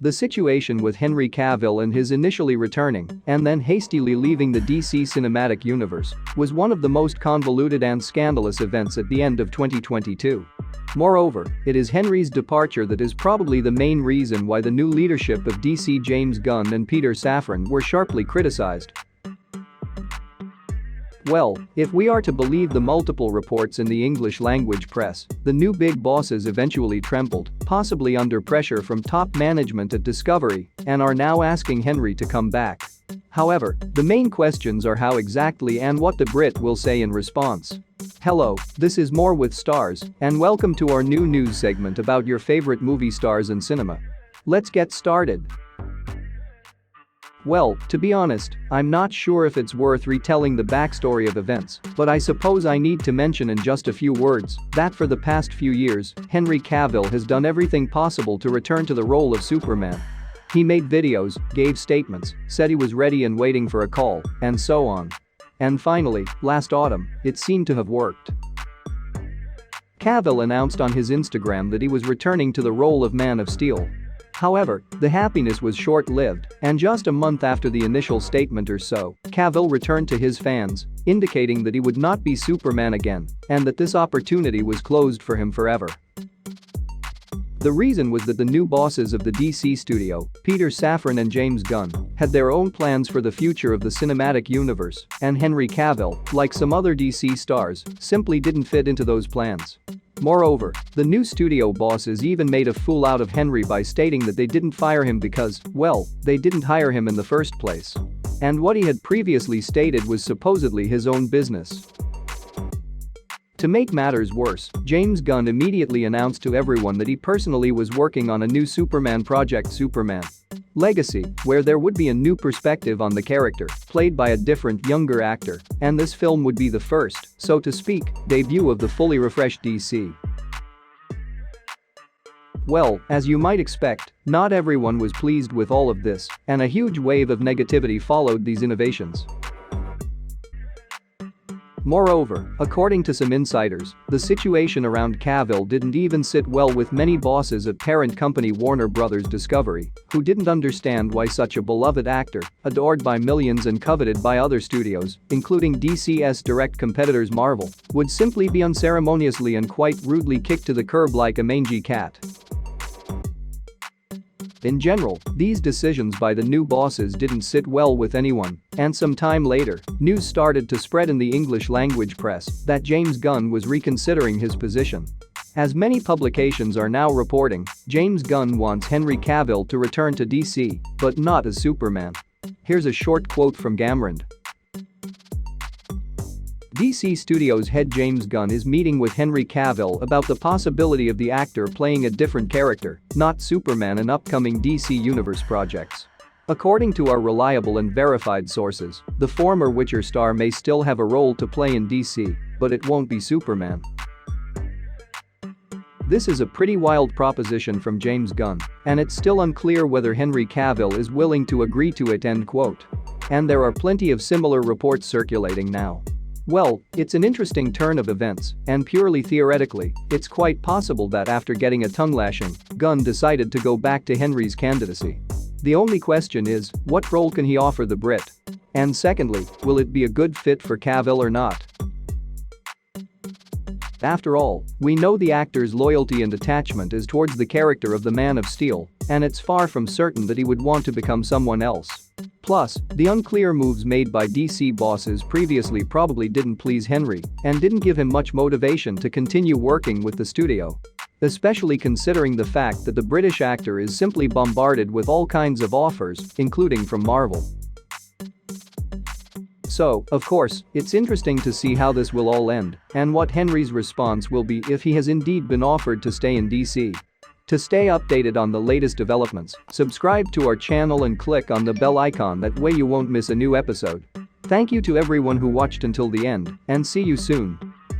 The situation with Henry Cavill and his initially returning and then hastily leaving the DC cinematic universe was one of the most convoluted and scandalous events at the end of 2022. Moreover, it is Henry's departure that is probably the main reason why the new leadership of DC James Gunn and Peter Safran were sharply criticized. Well, if we are to believe the multiple reports in the English language press, the new big bosses eventually trembled, possibly under pressure from top management at Discovery, and are now asking Henry to come back. However, the main questions are how exactly and what the Brit will say in response. Hello, this is More with Stars, and welcome to our new news segment about your favorite movie stars in cinema. Let's get started. Well, to be honest, I'm not sure if it's worth retelling the backstory of events, but I suppose I need to mention in just a few words that for the past few years, Henry Cavill has done everything possible to return to the role of Superman. He made videos, gave statements, said he was ready and waiting for a call, and so on. And finally, last autumn, it seemed to have worked. Cavill announced on his Instagram that he was returning to the role of Man of Steel. However, the happiness was short-lived, and just a month after the initial statement or so, Cavill returned to his fans, indicating that he would not be Superman again and that this opportunity was closed for him forever. The reason was that the new bosses of the DC studio, Peter Safran and James Gunn, had their own plans for the future of the cinematic universe, and Henry Cavill, like some other DC stars, simply didn't fit into those plans. Moreover, the new studio bosses even made a fool out of Henry by stating that they didn't fire him because, well, they didn't hire him in the first place. And what he had previously stated was supposedly his own business. To make matters worse, James Gunn immediately announced to everyone that he personally was working on a new Superman project, Superman Legacy, where there would be a new perspective on the character, played by a different, younger actor, and this film would be the first, so to speak, debut of the fully refreshed DC. Well, as you might expect, not everyone was pleased with all of this, and a huge wave of negativity followed these innovations. Moreover, according to some insiders, the situation around Cavill didn't even sit well with many bosses at parent company Warner Bros. Discovery, who didn't understand why such a beloved actor, adored by millions and coveted by other studios, including DC's direct competitors Marvel, would simply be unceremoniously and quite rudely kicked to the curb like a mangy cat. In general, these decisions by the new bosses didn't sit well with anyone, and some time later, news started to spread in the English language press that James Gunn was reconsidering his position. As many publications are now reporting, James Gunn wants Henry Cavill to return to DC, but not as Superman. Here's a short quote from Gamrand. DC Studios head James Gunn is meeting with Henry Cavill about the possibility of the actor playing a different character, not Superman, in upcoming DC Universe projects. According to our reliable and verified sources, the former Witcher star may still have a role to play in DC, but it won't be Superman. This is a pretty wild proposition from James Gunn, and it's still unclear whether Henry Cavill is willing to agree to it, end quote. And there are plenty of similar reports circulating now. Well, it's an interesting turn of events, and purely theoretically, it's quite possible that after getting a tongue-lashing, Gunn decided to go back to Henry's candidacy. The only question is, what role can he offer the Brit? And secondly, will it be a good fit for Cavill or not? After all, we know the actor's loyalty and attachment is towards the character of the Man of Steel, and it's far from certain that he would want to become someone else. Plus, the unclear moves made by DC bosses previously probably didn't please Henry and didn't give him much motivation to continue working with the studio. Especially considering the fact that the British actor is simply bombarded with all kinds of offers, including from Marvel. So, of course, it's interesting to see how this will all end and what Henry's response will be if he has indeed been offered to stay in DC. To stay updated on the latest developments, subscribe to our channel and click on the bell icon, that way you won't miss a new episode. Thank you to everyone who watched until the end, and see you soon.